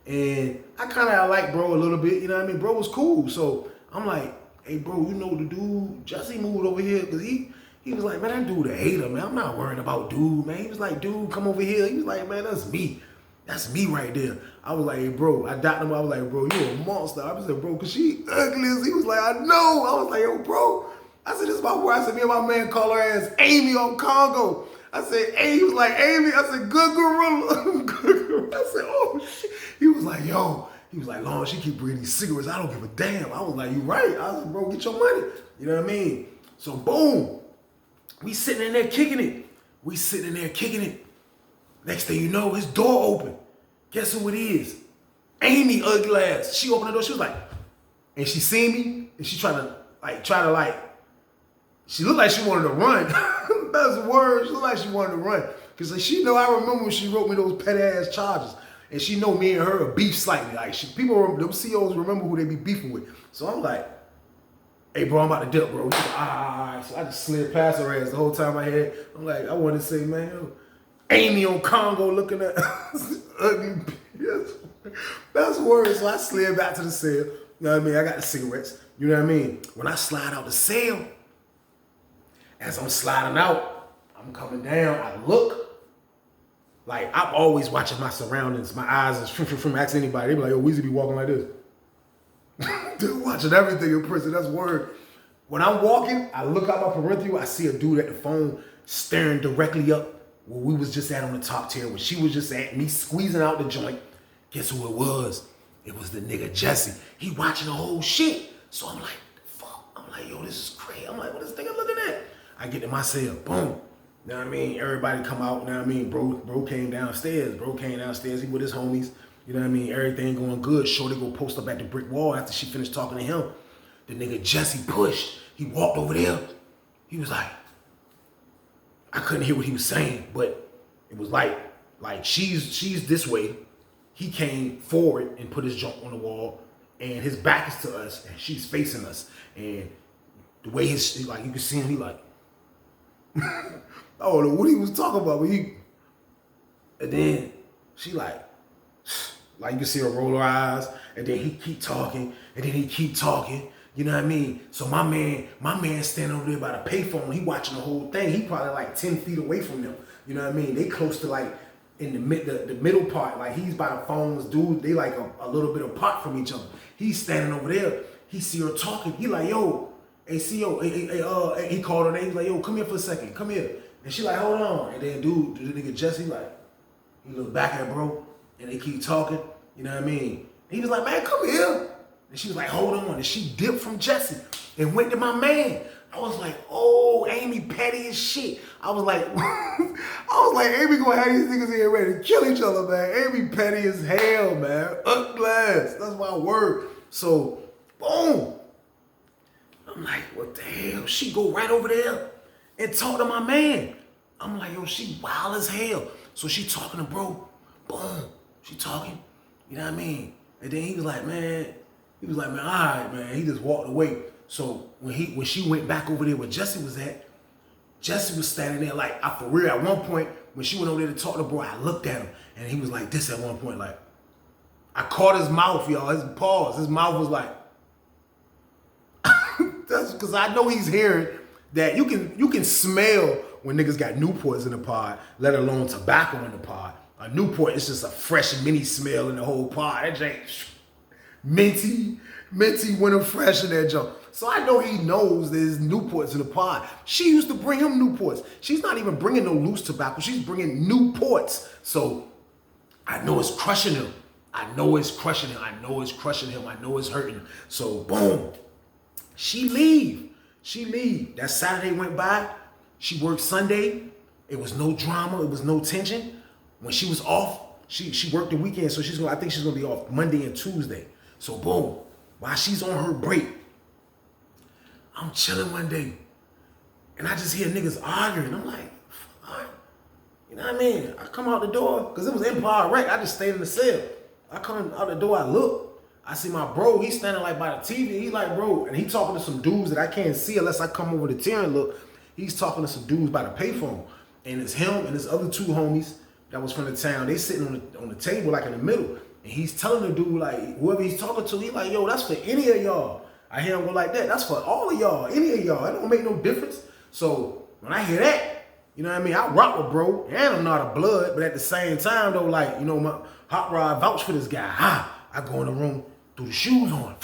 And I kind of like bro a little bit. You know what I mean? Bro was cool. So I'm like, hey, bro, you know the dude, Jesse moved over here because he was like, man, that dude a hater, man. I'm not worrying about dude, man. He was like, dude, come over here. He was like, man, that's me. That's me right there. I was like, hey, bro. I doubted him. I was like, bro, you a monster. I was like, bro, because she ugly as he was like, I know. I was like, yo, bro. I said, this is my word. I said, me and my man call her ass Amy on Congo. I said, hey, he was like, Amy. I said, good gorilla. Good gorilla. I said, oh, shit. He was like, yo. He was like, Lord, she keep bringing these cigarettes. I don't give a damn. I was like, you right. I was like, bro, get your money. You know what I mean? So, boom. We sitting in there kicking it. Next thing you know, his door open. Guess who it is? Amy ugly ass. She opened the door. She was like, and she seen me, and she tried to try to like, she looked like she wanted to run. That's the word. She looked like she wanted to run. Cause like, she know, I remember when she wrote me those petty ass charges. And she know me and her are beef slightly. Like people, them CEOs remember who they be beefing with. So I'm like, hey bro, I'm about to dip, bro. Like, so I just slid past her ass the whole time I had. I'm like, I wanted to say, man, yo, Amy on Congo looking at ugly. That's the word. So I slid back to the cell. You know what I mean? I got the cigarettes. You know what I mean? When I slide out the cell, as I'm sliding out, I'm coming down, I look. Like, I'm always watching my surroundings. My eyes is from ask anybody. They be like, yo, Weezy be walking like this. Dude, watching everything in prison. That's word. When I'm walking, I look out my peripheral. I see a dude at the phone staring directly up where we was just at on the top tier. Where she was just at me squeezing out the joint. Guess who it was? It was the nigga Jesse. He watching the whole shit. So I'm like, fuck. I'm like, yo, this is crazy. I'm like, what is this nigga looking at? I get to my cell. Boom. You know what I mean? Everybody come out, you know what I mean? Bro came downstairs. He with his homies. You know what I mean? Everything going good. Shorty go post up at the brick wall after she finished talking to him. The nigga Jesse pushed. He walked over there. He was like, I couldn't hear what he was saying, but it was like she's this way. He came forward and put his junk on the wall, and his back is to us, and she's facing us. And the way you can see him, he like, I don't know what he was talking about, but and then she like you can see her roll her eyes, and then he keep talking, and then he keep talking, you know what I mean? So my man standing over there by the payphone, he watching the whole thing. He probably like 10 feet away from them, you know what I mean? They close to like in the middle part, like he's by the phones, dude, they like a little bit apart from each other. He's standing over there, he see her talking, he like, yo, hey, CEO, he called her name, he's like, yo, come here for a second, come here. And she like, hold on. And then dude, the nigga Jesse like, he look back at bro, and they keep talking, you know what I mean? And he was like, man, come here. And she was like, hold on. And she dipped from Jesse and went to my man. I was like, oh, Amy petty as shit. I was like, Amy gonna have these niggas here ready to kill each other, man. Amy petty as hell, man. Up glass. That's my word. So, boom. I'm like, what the hell? She go right over there and talk to my man. I'm like, yo, she wild as hell. So she talking to bro. Boom. She talking. You know what I mean? And then he was like, man, all right, man. He just walked away. So when she went back over there where Jesse was at, Jesse was standing there like, for real, at one point, when she went over there to talk to bro, I looked at him, and he was like this at one point, like, I caught his mouth, y'all, his pause. His mouth was like, that's because I know he's hearing that you can smell when niggas got Newports in the pod, let alone tobacco in the pod. A Newport is just a fresh mini smell in the whole pod. That ain't minty winter fresh in that junk. So I know he knows there's Newports in the pod. She used to bring him Newports. She's not even bringing no loose tobacco. She's bringing Newports. So I know it's crushing him. I know it's hurting him. So boom, she leave. That Saturday went by. She worked Sunday. It was no drama. It was no tension. When she was off, she worked the weekend, so I think she's gonna be off Monday and Tuesday. So boom, while she's on her break, I'm chilling one day, and I just hear niggas arguing. I'm like, fuck. You know what I mean? I come out the door, because it was Empire Rec. I just stayed in the cell. I come out the door, I look. I see my bro, he's standing like by the TV. He like, bro, and he talking to some dudes that I can't see unless I come over the tier and look. He's talking to some dudes by the payphone. And it's him and his other two homies that was from the town. They sitting on the table like in the middle. And he's telling the dude, like, whoever he's talking to, he like, yo, that's for any of y'all. I hear him go like that. That's for all of y'all, any of y'all. It don't make no difference. So when I hear that, you know what I mean? I rock with bro, and I'm not a blood, but at the same time though, like, you know, my hot rod vouch for this guy. I go in the room, threw the shoes on.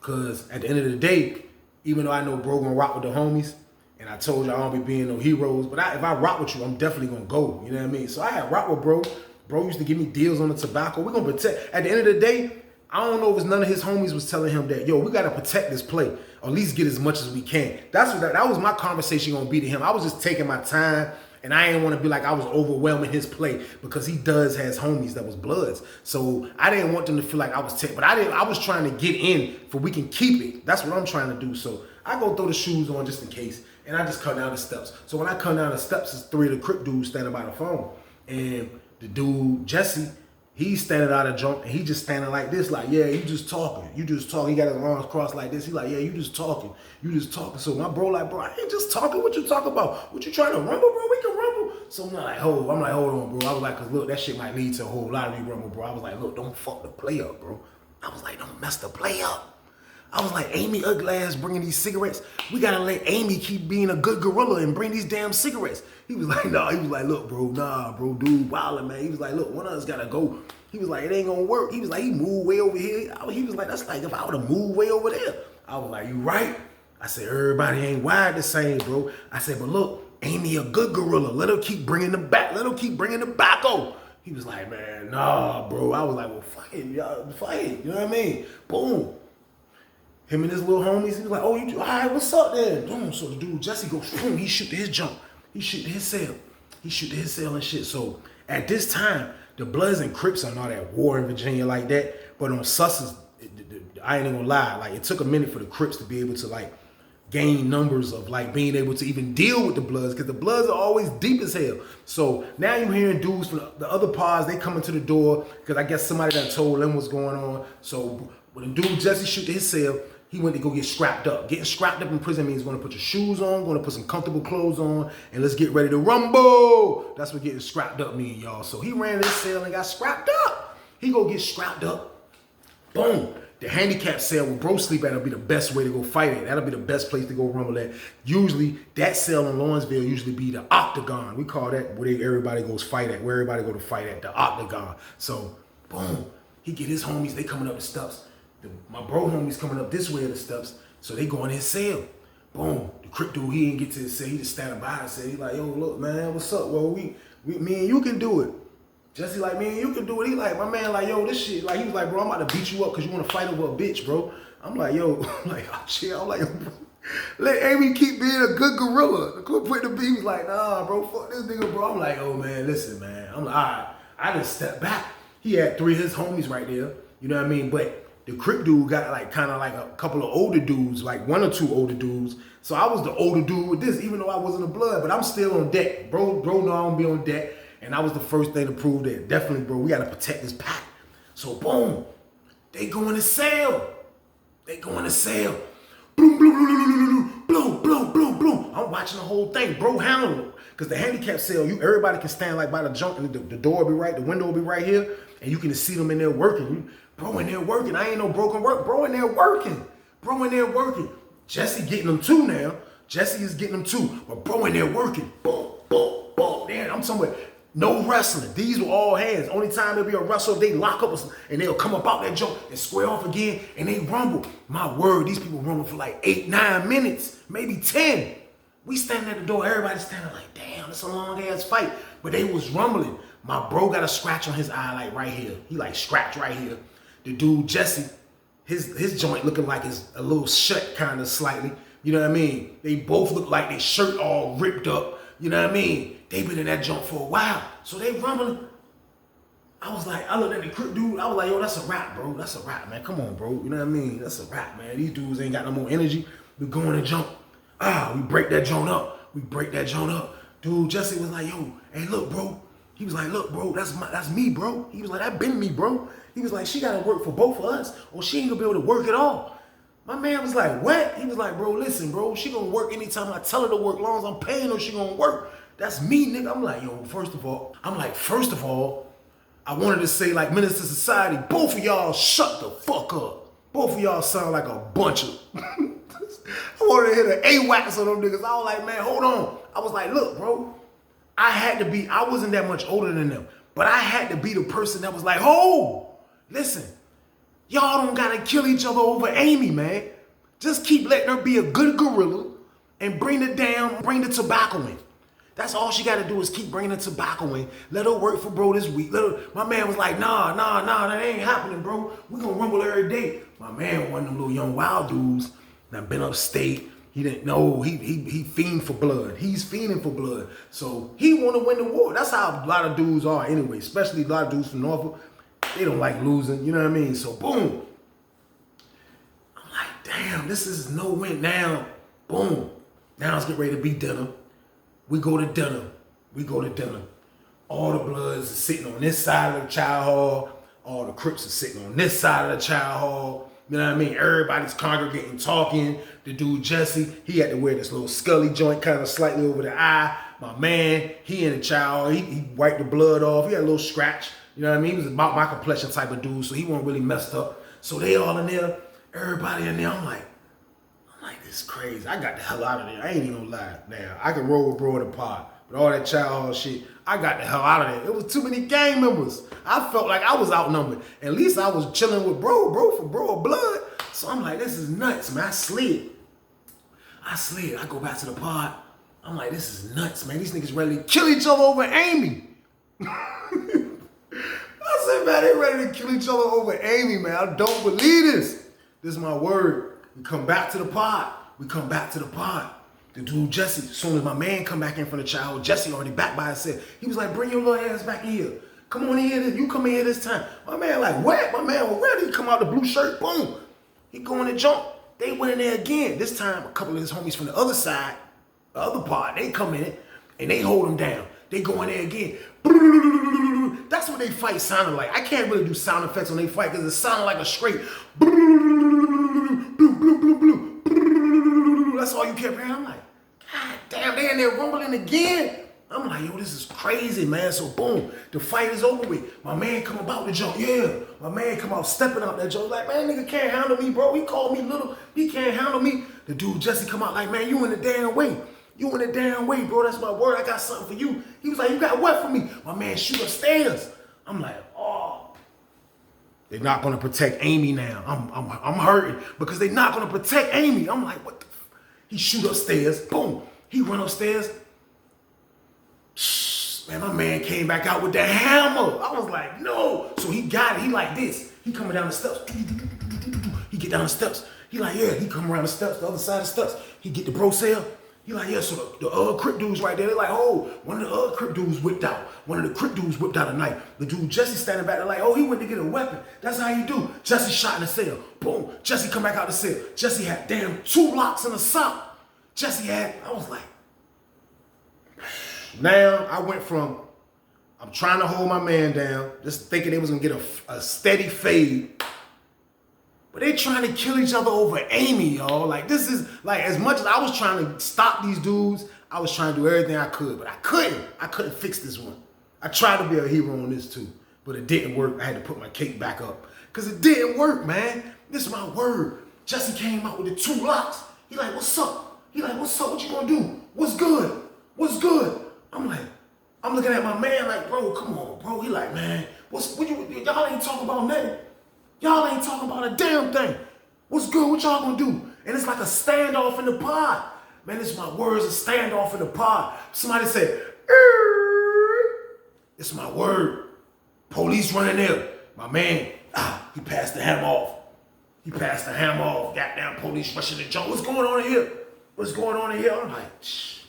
Cause at the end of the day, even though I know bro gonna rock with the homies, and I told you I don't be being no heroes, but if I rock with you, I'm definitely gonna go. You know what I mean? So I had rock with bro. Bro used to give me deals on the tobacco. We're gonna protect. At the end of the day, I don't know if it's none of his homies was telling him that, yo, we gotta protect this play, or at least get as much as we can. That was my conversation gonna be to him. I was just taking my time. And I ain't want to be like I was overwhelming his play because he has homies that was Bloods. So I didn't want them to feel like I was but I was trying to get in for we can keep it. That's what I'm trying to do. So I go throw the shoes on just in case. And I just come down the steps. So when I come down the steps, there's 3 of the Crip dudes standing by the phone. And the dude, Jesse, he's standing out of jump and he just standing like this, like, yeah, you just talking. You just talking. He got his arms crossed like this. He like, yeah, you just talking. You just talking. So my bro like, bro, I ain't just talking. What you talking about? What you trying to rumble, bro? We can rumble. So I'm like, hold on, bro. I was like, cause look, that shit might lead to a whole lot of rumble, bro. I was like, look, don't fuck the play up, bro. I was like, don't mess the play up. I was like, Amy ugly ass bringing these cigarettes. We gotta let Amy keep being a good gorilla and bring these damn cigarettes. He was like, nah. He was like, look, bro, nah, bro, dude, wildin', man. He was like, look, one of us gotta go. He was like, it ain't gonna work. He was like, he moved way over here. He was like, that's like if I would've moved way over there. I was like, you right? I said, everybody ain't wired the same, bro. I said, but look, Amy a good gorilla. Let her keep bringing the back. Let her keep bringing the tobacco. He was like, man, nah, bro. I was like, well, fuck it, y'all, fight it. You know what I mean? Boom. Him and his little homies, he was like, oh, all right, what's up then? Boom. So the dude, Jesse goes, boom, he shoot to his jump. He shoot to his cell. He shoot to his cell and shit. So at this time, the Bloods and Crips are not at war in Virginia like that. But on Susses, I ain't gonna lie, like it took a minute for the Crips to be able to like gain numbers of like being able to even deal with the Bloods because the Bloods are always deep as hell. So now you're hearing dudes from the other pods, they coming to the door because I guess somebody done told them what's going on. So when the dude Jesse shoot to his cell, he went to go get scrapped up. Getting scrapped up in prison means going to put your shoes on, going to put some comfortable clothes on, and let's get ready to rumble. That's what getting scrapped up mean, y'all. So he ran his cell and got scrapped up. He go get scrapped up. Boom. The handicap cell where bro sleep at will be the best way to go fight it. That'll be the best place to go rumble at. Usually, that cell in Lawrenceville usually be the octagon. We call that where everybody goes fight at, where everybody go to fight at, the octagon. So, boom. He get his homies, they coming up the steps. My bro homies coming up this way of the steps, so they go in his cell. Boom. The Crip dude, he didn't get to his cell. He just standing by and said, he like, yo, look, man, what's up? Well, me and you can do it. Jesse like, me and you can do it. He like, my man like, yo, this shit, like, he was like, bro, I'm about to beat you up because you want to fight over a bitch, bro. I'm like, yo, I'm like, oh, chill. I'm like, yo, bro, let Amy keep being a good gorilla. The Crip put the beat, he was like, nah, bro, fuck this nigga, bro. I'm like, oh, man, listen, man. I'm like, all right. I just stepped back. He had 3 of his homies right there. You know what I mean? But the Crip dude got like kind of like a couple of older dudes, like 1 or 2 older dudes. So I was the older dude with this, even though I wasn't a Blood, but I'm still on deck. Bro know I'm gonna be on deck. And that was the first thing to prove that definitely, bro, we gotta protect this pack. So boom, they go in the cell. They go in the cell. Bloom, bloom, bloom, bloom, bloom, bloom, bloom. I'm watching the whole thing, bro, handle it. Because the handicap cell, everybody can stand like by the jump and the door will be right, the window will be right here, and you can see them in there working. Bro in there working. I ain't no broken work. Bro in there working. Bro in there working. Jesse getting them too now. Jesse is getting them too. But bro in there working. Boom, boom, boom. Damn, I'm somewhere. No wrestling. These were all hands. Only time there'll be a wrestle if they lock up and they'll come up out that jump and square off again and they rumble. My word, these people rumble for like 8, 9 minutes, maybe 10. We standing at the door, everybody standing like, damn, it's a long ass fight. But they was rumbling. My bro got a scratch on his eye like right here. He like scratched right here. The dude, Jesse, his joint looking like it's a little shut kind of slightly. You know what I mean? They both look like their shirt all ripped up. You know what I mean? They been in that jump for a while. So they rumbling. I looked at the Crip dude. I was like, yo, that's a wrap, bro. That's a wrap, man. Come on, bro. You know what I mean? That's a wrap, man. These dudes ain't got no more energy. We go in and jump. We break that joint up. We break that joint up. Dude, Jesse was like, yo, hey, look, bro. He was like, look, bro, that's me, bro. He was like, that been me, bro. He was like, she gotta work for both of us or she ain't gonna be able to work at all. My man was like, what? He was like, bro, listen, bro, she gonna work anytime I tell her to work, as long as I'm paying her, she gonna work. That's me, nigga. I'm like, yo, first of all, I wanted to say like Minister Society, both of y'all shut the fuck up. Both of y'all sound like a bunch of, I wanted to hit an AWACS on them niggas. I was like, man, hold on. I was like, look, bro, I wasn't that much older than them, but I had to be the person that was like, oh, listen, y'all don't gotta kill each other over Amy, man. Just keep letting her be a good gorilla and bring the tobacco in. That's all she gotta do is keep bringing the tobacco in. Let her work for bro this week. My man was like, nah, that ain't happening, bro. We gonna rumble every day. My man, one of them little young wild dudes that been upstate. He didn't know he fiend for blood. He's fiending for blood. So he want to win the war. That's how a lot of dudes are anyway, especially a lot of dudes from Norfolk. They don't like losing, you know what I mean? So boom. I'm like, damn, this is no win now. Boom. Now let's get ready to be dinner. We go to dinner. All the Bloods are sitting on this side of the chow hall. All the Crips are sitting on this side of the chow hall. You know what I mean? Everybody's congregating, talking. The dude Jesse, he had to wear this little scully joint kind of slightly over the eye. My man, he in the chow hall. He wiped the blood off. He had a little scratch. You know what I mean? He was about my complexion type of dude, so he wasn't really messed up. So they all in there. Everybody in there. I'm like, this is crazy. I got the hell out of there. I ain't even gonna lie. Now, I can roll with bro in the pod. But all that child hall shit, I got the hell out of there. It was too many gang members. I felt like I was outnumbered. At least I was chilling with bro for bro of blood. So I'm like, this is nuts, man. I slid. I go back to the pod. I'm like, this is nuts, man. These niggas ready to kill each other over Amy. I said, man, they ready to kill each other over Amy, man. I don't believe this. This is my word. We come back to the pod. The dude Jesse, as soon as my man come back in from the child, Jesse already back by himself. He was like, bring your little ass back in here. Come on in here. You come in here this time. My man like, what? My man was ready. He come out the blue shirt. Boom. He go in the jump. They went in there again. This time, a couple of his homies from the other side, the other pod, they come in and they hold him down. They go in there again. That's what they fight sounded like. I can't really do sound effects when they fight because it sounded like a straight that's all you kept hearing. I'm like, God damn, they in there rumbling again. I'm like, yo, this is crazy, man. So boom, the fight is over with. My man come about the jump. Yeah, my man come out stepping out that jump. Like, man, nigga can't handle me, bro. He called me little. He can't handle me. The dude Jesse come out like, man, you in the damn way. You in the damn way, bro. That's my word. I got something for you. He was like, you got what for me? My man shoot upstairs. I'm like, oh. They're not gonna protect Amy now. I'm hurting because they're not gonna protect Amy. I'm like, what the f? He shoot upstairs. Boom. He run upstairs. Man, my man came back out with the hammer. I was like, no. So he got it. He like this. He coming down the steps. He get down the steps. He like, yeah. He come around the steps, the other side of the steps. He get the bro cell. He like, yeah, so the Crip dudes right there, they like, oh, one of the Crip dudes whipped out. One of the Crip dudes whipped out a knife. The dude Jesse standing back there like, oh, he went to get a weapon. That's how you do. Jesse shot in the cell. Boom. Jesse come back out the cell. Jesse had damn 2 locks in the sock. I was like, now I went from, I'm trying to hold my man down, just thinking they was gonna get a steady fade. But they trying to kill each other over Amy, y'all. Like, this is, like, as much as I was trying to stop these dudes, I was trying to do everything I could, but I couldn't. I couldn't fix this one. I tried to be a hero on this too, but it didn't work. I had to put my cape back up because it didn't work, man. This is my word. Jesse came out with the 2 locks. He like, what's up? He like, what's up? What you gonna do? What's good? What's good? I'm like, I'm looking at my man like, bro, come on, bro. He like, man, y'all ain't talking about nothing. Y'all ain't talking about a damn thing. What's good? What y'all gonna do? And it's like a standoff in the pod. Man, this is my words, a standoff in the pod. Somebody said, it's my word. Police running there. My man, he passed the hammer off. Goddamn police rushing the jump. What's going on in here? I'm like, shh.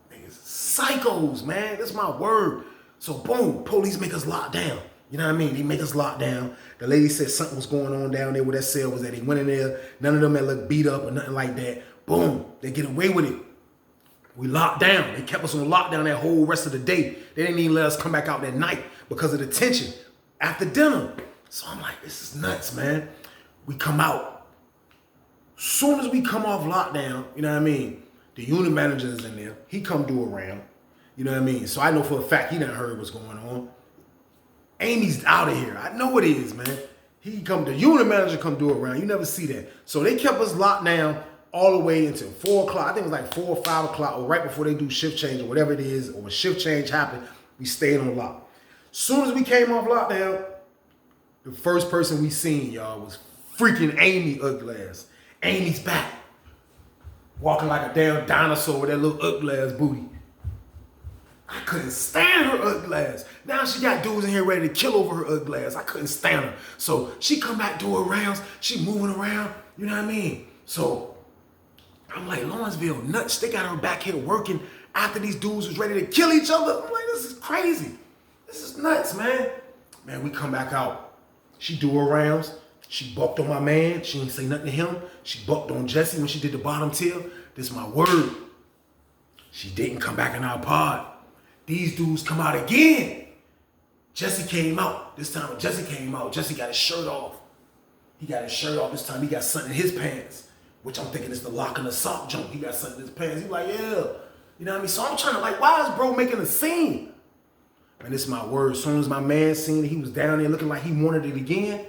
Niggas psychos, man. That's my word. So boom, police make us lock down. You know what I mean? They make us lock down. The lady said something was going on down there where that cell was at. They went in there. None of them had looked beat up or nothing like that. Boom. They get away with it. We locked down. They kept us on lockdown that whole rest of the day. They didn't even let us come back out that night because of the tension after dinner. So I'm like, this is nuts, man. We come out. Soon as we come off lockdown, you know what I mean? The unit manager is in there. He come do a round. You know what I mean? So I know for a fact he done heard what's going on. Amy's out of here. I know it is, man. The unit manager come do a round. You never see that. So they kept us locked down all the way until 4 o'clock. I think it was like 4 or 5 o'clock or right before they do shift change or whatever it is, or when shift change happened, we stayed on lock. Soon as we came off lockdown, the first person we seen, y'all, was freaking Amy ugly ass. Amy's back. Walking like a damn dinosaur with that little ugly ass booty. I couldn't stand her ugly ass. Now she got dudes in here ready to kill over her ugly ass. I couldn't stand her. So she come back doing rounds. She moving around. You know what I mean? So I'm like, Lawrenceville nuts. They got her back here working after these dudes was ready to kill each other. I'm like, this is crazy. This is nuts, man. Man, we come back out. She do her rounds. She bucked on my man. She ain't say nothing to him. She bucked on Jesse when she did the bottom tier. This is my word. She didn't come back in our pod. These dudes come out again. Jesse came out. This time when Jesse came out, Jesse got his shirt off. He got his shirt off. This time he got something in his pants, which I'm thinking is the lock and the sock junk. He got something in his pants. He like, yeah. You know what I mean? So I'm trying to like, why is bro making a scene? Man, this is my word. As soon as my man seen it, he was down there looking like he wanted it again.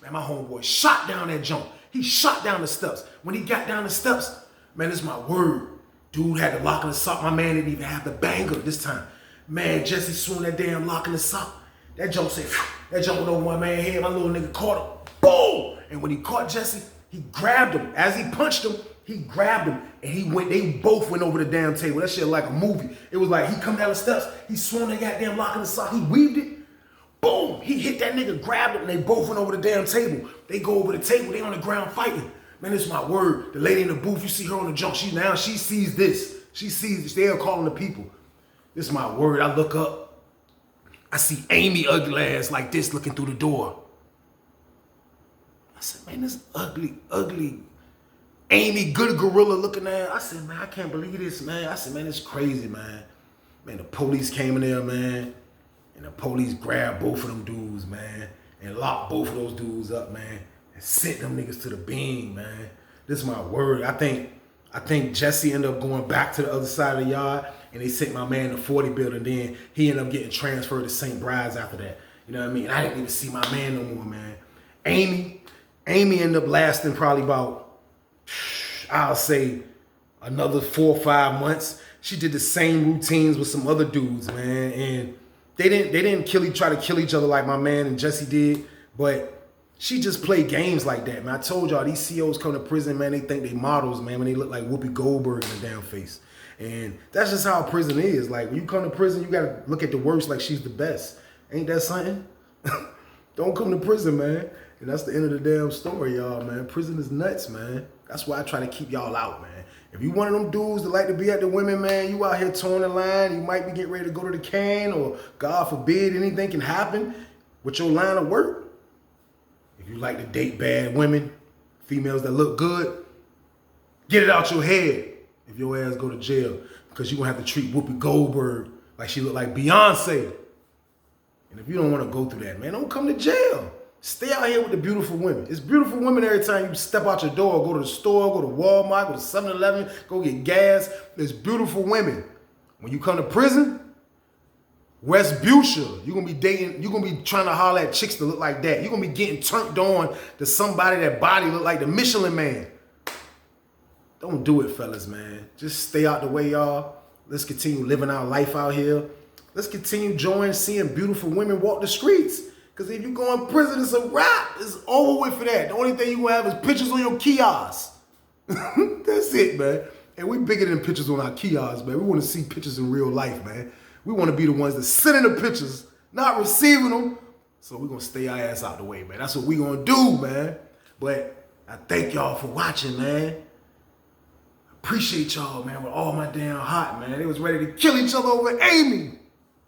Man, my homeboy shot down that jump. He shot down the steps. When he got down the steps, man, this is my word. Dude had the lock and the sock. My man didn't even have the banger this time. Man, Jesse swung that damn lock and the sock. That jump said, phew. That jump went over my man's head. My little nigga caught him. Boom! And when he caught Jesse, he grabbed him. As he punched him, he grabbed him and they both went over the damn table. That shit like a movie. It was like he come down the steps, he swung that goddamn lock in the sock, he weaved it. Boom! He hit that nigga, grabbed him, and they both went over the damn table. They go over the table, they on the ground fighting. Man, this is my word. The lady in the booth, you see her on the jump, she sees this. She sees this. They are calling the people. This is my word. I look up. I see Amy ugly ass like this looking through the door. I said, man, this ugly Amy good gorilla looking at. I said, man, I can't believe this, man. I said, man, it's crazy, man. Man, the police came in there, man. And the police grabbed both of them dudes, man. And locked both of those dudes up, man. And sent them niggas to the beam, man. This is my word. I think Jesse ended up going back to the other side of the yard. And they sent my man to 40 building. Then he ended up getting transferred to St. Bride's after that. You know what I mean? I didn't even see my man no more, man. Amy ended up lasting probably about, I'll say, another 4 or 5 months. She did the same routines with some other dudes, man. And they didn't try to kill each other like my man and Jesse did, but she just played games like that, man. I told y'all, these COs come to prison, man, they think they models, man, when they look like Whoopi Goldberg in the damn face. And that's just how prison is. Like, when you come to prison, you gotta look at the worst like she's the best. Ain't that something? Don't come to prison, man. And that's the end of the damn story, y'all, man. Prison is nuts, man. That's why I try to keep y'all out, man. If you one of them dudes that like to be at the women, man, you out here towing the line, you might be getting ready to go to the can, or God forbid anything can happen with your line of work. If you like to date bad women, females that look good, get it out your head if your ass go to jail, because you're going to have to treat Whoopi Goldberg like she look like Beyonce. And if you don't want to go through that, man, don't come to jail. Stay out here with the beautiful women. It's beautiful women every time you step out your door, go to the store, go to Walmart, go to 7-Eleven, go get gas. There's beautiful women. When you come to prison, West Busha, you're going to be trying to holler at chicks that look like that. You're going to be getting turned on to somebody that body look like the Michelin Man. Don't do it, fellas, man. Just stay out the way, y'all. Let's continue living our life out here. Let's continue enjoying seeing beautiful women walk the streets. Because if you go in prison, it's a wrap. It's over with for that. The only thing you gonna have is pictures on your kiosk. That's it, man. And we bigger than pictures on our kiosks, man. We want to see pictures in real life, man. We want to be the ones that sit in the pictures, not receiving them. So we're going to stay our ass out the way, man. That's what we going to do, man. But I thank y'all for watching, man. Appreciate y'all, man, with all my damn heart, man. They was ready to kill each other over Amy.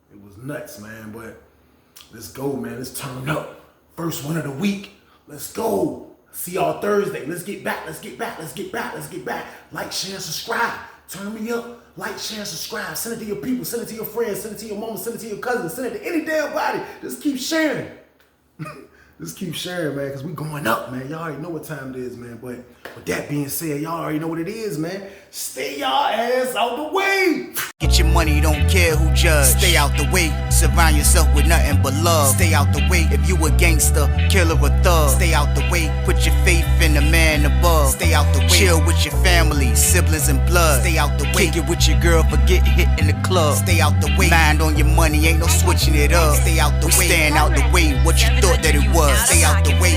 It was nuts, man, but let's go, man. Let's turn up. First one of the week. Let's go. See y'all Thursday. Let's get back. Let's get back. Let's get back. Let's get back. Like, share, subscribe. Turn me up. Like, share, subscribe. Send it to your people. Send it to your friends. Send it to your mama. Send it to your cousins. Send it to any damn body. Just keep sharing. Just keep sharing, man, because we going up, man. Y'all already know what time it is, man. But with that being said, y'all already know what it is, man. Stay y'all ass out the way. Get your money, don't care who judge. Stay out the way, surround yourself with nothing but love. Stay out the way, if you a gangster, killer or thug. Stay out the way, put your faith in the man above. Stay out the way, chill with your family, siblings and blood. Stay out the way, kick it with your girl, forget hit in the club. Stay out the way, mind on your money, ain't no switching it up. Stay out the way, stand out the way, what you thought that it was. Stay out the way,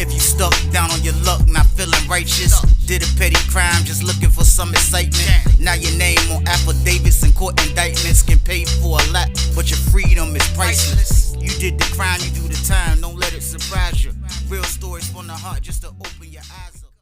if you stuck down on your luck, not feeling righteous. Did a petty crime, just looking for some excitement. Now your name on affidavits and court indictments can pay for a lot, but your freedom is priceless. You did the crime, you do the time, don't let it surprise you. Real stories from the heart, just to open your eyes up.